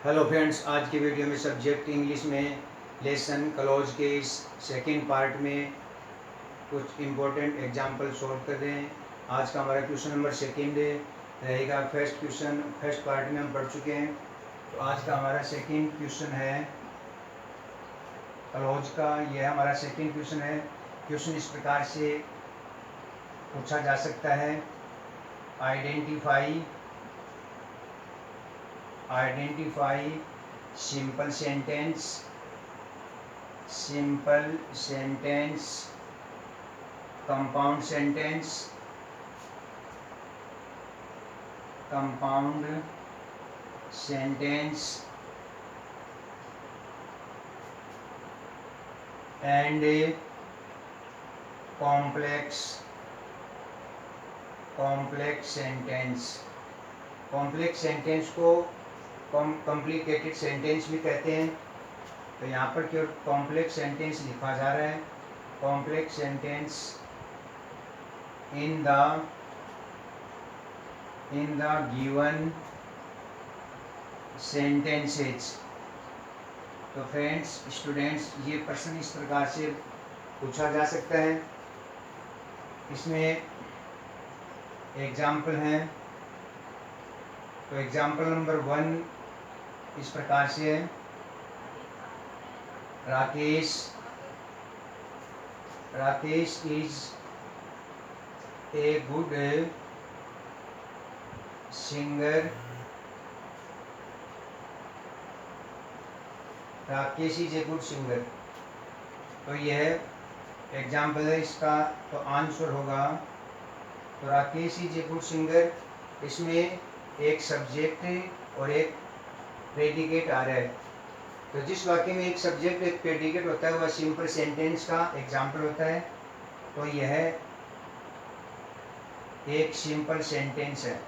Hello friends, आज की video में सब्जेक्ट इंग्लिश में लेसन क्लोज के इस सेकंड पार्ट में कुछ इम्पोर्टेंट एग्जाम्पल सॉल्व कर रहे हैं। आज का हमारा क्वेश्चन नंबर सेकंड रहेगा। फर्स्ट पार्ट में हम पढ़ चुके हैं, तो आज का हमारा सेकंड क्वेश्चन है क्लोज का। यह हमारा सेकंड क्वेश्चन है। क्वेश्चन इस प्रकार से पूछा जा सकता है, identify simple sentence, compound sentence and a complex sentence। Complex sentence को कॉम्प्लिकेटेड सेंटेंस भी कहते हैं। तो यहाँ पर केवल कॉम्प्लेक्स सेंटेंस लिखा जा रहा है। Complex sentence in the given sentences. तो फ्रेंड्स, स्टूडेंट्स, ये प्रश्न इस प्रकार से पूछा जा सकता है। इसमें एग्जाम्पल हैं। तो एग्जाम्पल नंबर 1 इस प्रकार से है, Rakesh is a good singer. Rakesh is a good singer. तो यह एग्जाम्पल है। इसका तो आंसर होगा, तो Rakesh is a good singer, इसमें एक सब्जेक्ट और एक प्रेडिकेट आ रहा है। तो जिस वाक्य में एक सब्जेक्ट एक प्रेडिकेट होता है वह सिंपल सेंटेंस का एग्जाम्पल होता है। तो यह एक सिंपल सेंटेंस है।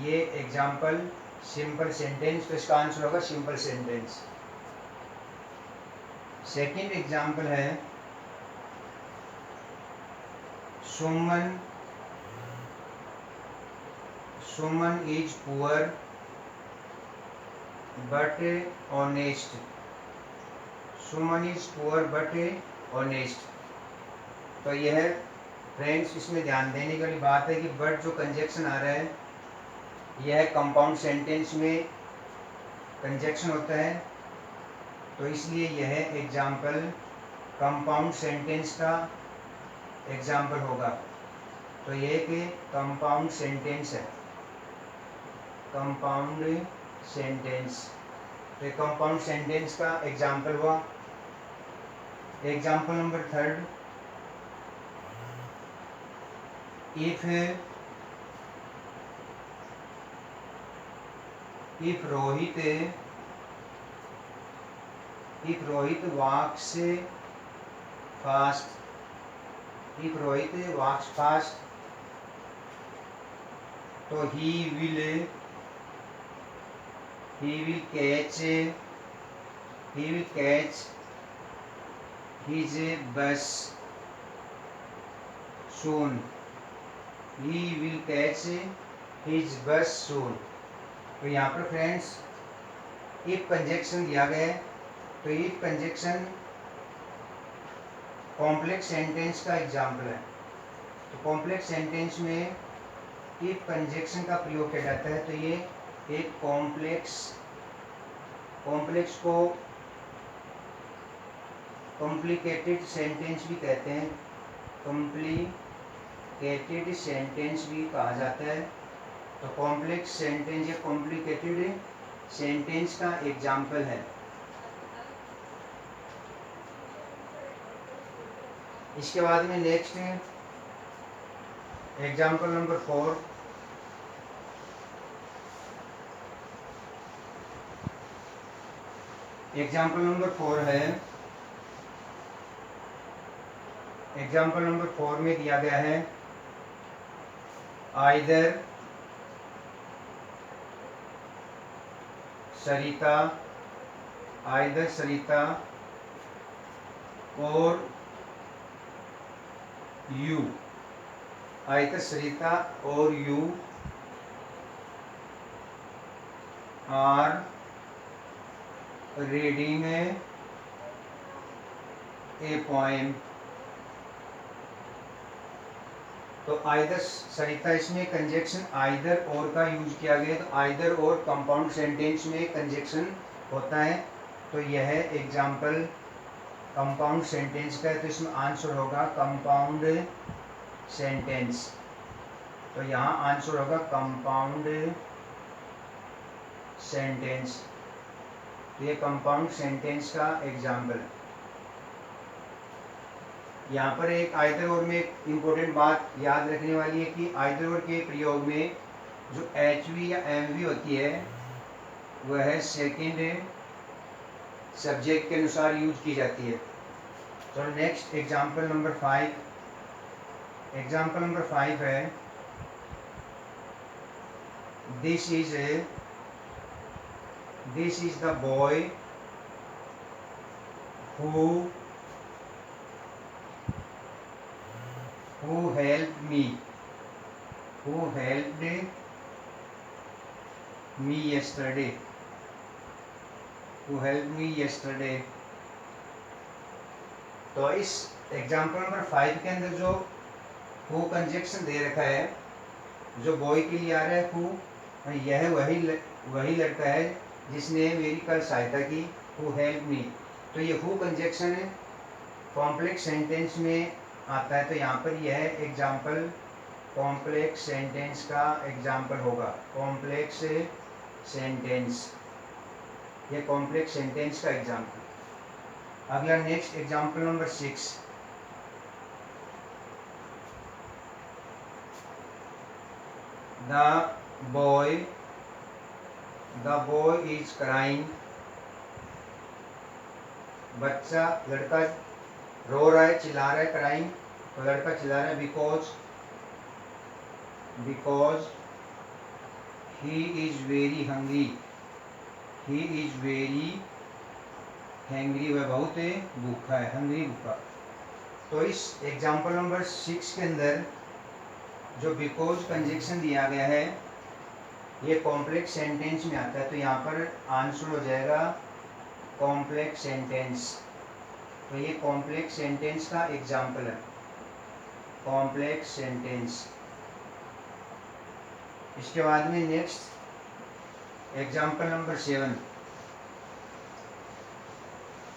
ये एग्जाम्पल सिंपल सेंटेंस, तो इसका आंसर होगा सिंपल सेंटेंस। सेकंड एग्जाम्पल है, Suman is poor but honest. Suman is poor but honest. तो यह फ्रेंड्स, इसमें ध्यान देने वाली बात है कि बट जो कंजक्शन आ रहा है यह कंपाउंड सेंटेंस में कंजक्शन होता है। तो इसलिए यह एग्जाम्पल कंपाउंड सेंटेंस का एग्जाम्पल होगा। तो यह एक कंपाउंड सेंटेंस है, कंपाउंड सेंटेंस। तो कंपाउंड सेंटेंस का एग्जाम्पल हुआ। Example number 3, if Rohit walks fast, तो he will catch his bus soon। he will catch his bus soon। तो यहाँ पर फ्रेंड्स इफ कंजक्शन दिया गया है। तो इफ कंजक्शन कॉम्प्लेक्स सेंटेंस का एग्जाम्पल है। तो कॉम्प्लेक्स सेंटेंस में इफ कंजक्शन का प्रयोग किया जाता है। तो ये एक कॉम्प्लेक्स को कॉम्प्लिकेटेड सेंटेंस भी कहते हैं। कॉम्प्लिकेटेड सेंटेंस भी कहा जाता है। तो कॉम्प्लेक्स सेंटेंस या कॉम्प्लिकेटेड सेंटेंस का एग्जाम्पल है। इसके बाद में next example number 4, example number 4 है। एग्जाम्पल नंबर 4 में दिया गया है, आइदर सरिता और यू। आइदर सरिता और you are reading a poem. तो आइदर सरिता इसमें कंजक्शन आइदर और का यूज किया गया, तो आइदर और कंपाउंड सेंटेंस में कंजक्शन होता है। तो यह एग्जाम्पल कंपाउंड सेंटेंस का है, तो इसमें आंसर होगा कंपाउंड सेंटेंस। तो यहाँ आंसर होगा कंपाउंड सेंटेंस। तो ये कंपाउंड सेंटेंस का एग्जाम्पल। यहाँ पर एक आइदर और में एक इम्पोर्टेंट बात याद रखने वाली है कि आइदर और के प्रयोग में जो एचवी या एमवी होती है वह सेकंड सब्जेक्ट के अनुसार यूज की जाती है। तो next example number 5। Example number 5 है this is the boy who helped me yesterday, तो इस एग्जाम्पल नंबर 5 के अंदर जो हु कंजक्शन दे रखा है, जो बॉय के लिए आ रहा है हु, यह वही लड़का है जिसने मेरी कल सहायता की, हु हेल्प मी। तो ये हु कंजक्शन है कॉम्प्लेक्स सेंटेंस में आता है, तो यहाँ पर यह एग्जाम्पल कॉम्प्लेक्स सेंटेंस का एग्जाम्पल होगा। कॉम्प्लेक्स सेंटेंस, ये कॉम्प्लेक्स सेंटेंस का एग्जाम्पल। अगला next example number 6। The boy is crying, बच्चा लड़का रो रहा है, चिल्ला रहा है, क्राइंग तो लड़का चिल्ला रहा है because he is very hungry, वह बहुत भूखा है, हंग्री भूखा। तो इस एग्जाम्पल नंबर 6 के अंदर जो बिकॉज कंजक्शन दिया गया है ये कॉम्प्लेक्स सेंटेंस में आता है, तो यहाँ पर आंसर हो जाएगा कॉम्प्लेक्स सेंटेंस। तो ये कॉम्प्लेक्स सेंटेंस का एग्जाम्पल है, कॉम्प्लेक्स सेंटेंस। इसके बाद में नेक्स्ट एग्जाम्पल नंबर 7।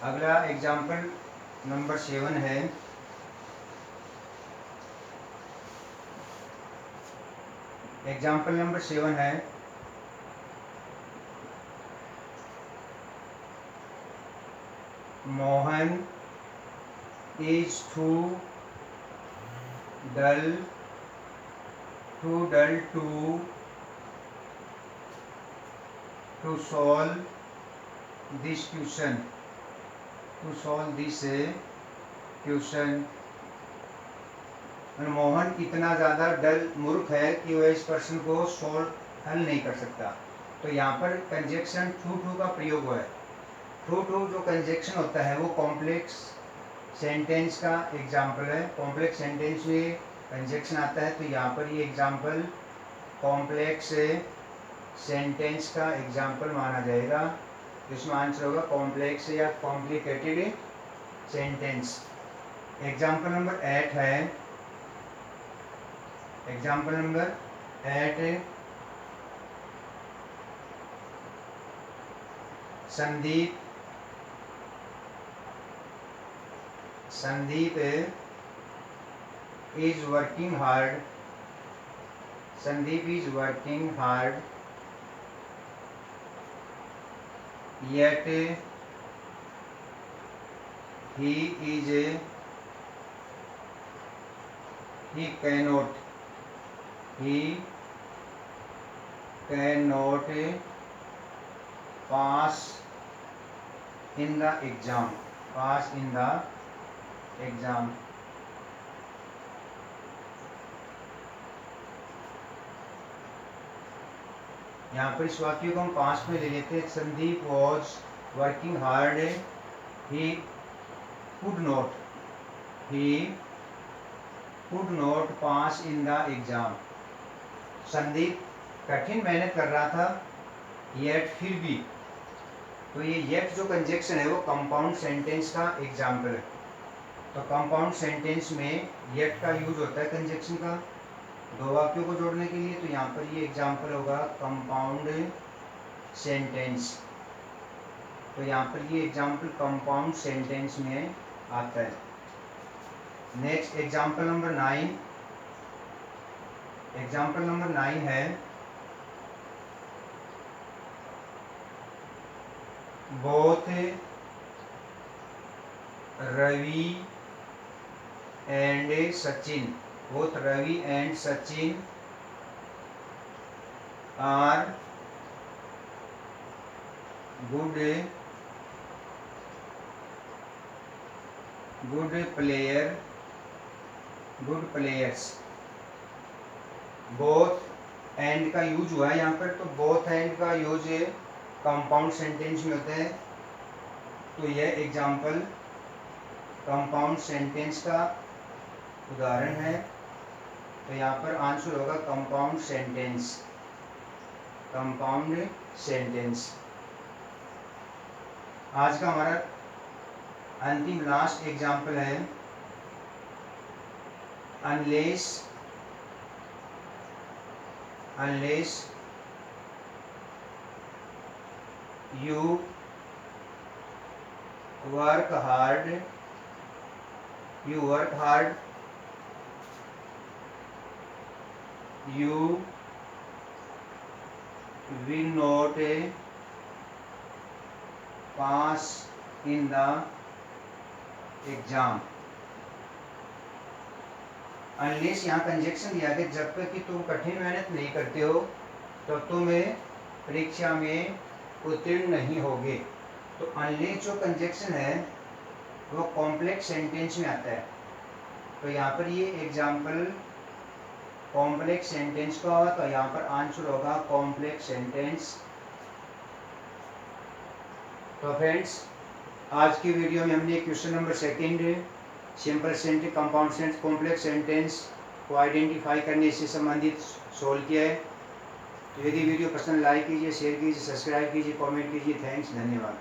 अगला एग्जाम्पल नंबर 7 है एग्जाम्पल नंबर 7 है Mohan is too dull to solve this question, Mohan इतना ज़्यादा डल मूर्ख है कि वह इस प्रश्न को हल नहीं कर सकता। तो यहाँ पर कंजक्शन टू का प्रयोग हुआ है। टू जो कंजक्शन होता है वो कॉम्प्लेक्स सेंटेंस का एग्जाम्पल है। कॉम्प्लेक्स सेंटेंस में कंजक्शन आता है, तो यहाँ पर ये एग्जाम्पल कॉम्प्लेक्स सेंटेंस का एग्जाम्पल माना जाएगा। इसमें आंसर होगा कॉम्प्लेक्स या कॉम्प्लिकेटेड सेंटेंस। एग्जाम्पल नंबर 8 है example number 8 Sandeep is working hard, yet he cannot pass in the exam, यहाँ पर इस वाक्य को हम पास्ट में ले लेते हैं। Sandeep was working hard, he could not pass in the exam. Sandeep कठिन मेहनत कर रहा था येट फिर भी, तो ये येट जो कंजक्शन है वो कंपाउंड सेंटेंस का एग्जाम्पल है। तो कंपाउंड सेंटेंस में येट का यूज होता है कंजक्शन का दो वाक्यों को जोड़ने के लिए। तो यहाँ पर ये एग्जाम्पल होगा कंपाउंड सेंटेंस। तो यहाँ पर ये एग्जाम्पल कंपाउंड सेंटेंस में आता है। Next example number 9। Example number 9 है both Ravi and Sachin, both Ravi and Sachin are good players. Both and का यूज हुआ है यहाँ पर, तो बोथ एंड का यूज कंपाउंड सेंटेंस में होता है। तो यह एग्जाम्पल कंपाउंड सेंटेंस का उदाहरण है। तो यहाँ पर आंसर होगा कंपाउंड सेंटेंस, कंपाउंड सेंटेंस। आज का हमारा अंतिम लास्ट एग्जाम्पल है unless you work hard you will not pass in the exam. Unless यहाँ कंजक्शन दिया गया, जब तक कि तुम कठिन मेहनत नहीं करते हो तो तुम्हें परीक्षा में उत्तीर्ण नहीं होगे। तो अनलेस जो कंजक्शन है वो कॉम्प्लेक्स सेंटेंस में आता है। तो यहाँ पर ये एग्जाम्पल कॉम्प्लेक्स सेंटेंस का होगा। तो यहाँ पर आंसर होगा कॉम्प्लेक्स सेंटेंस। तो फ्रेंड्स, आज की वीडियो में हमने question number 2 simple sentence, compound sentence, complex sentence को आइडेंटिफाई करने से संबंधित सोल्व किया है। तो यदि वीडियो पसंद लाइक कीजिए, शेयर कीजिए, सब्सक्राइब कीजिए, कमेंट कीजिए। थैंक्स, धन्यवाद।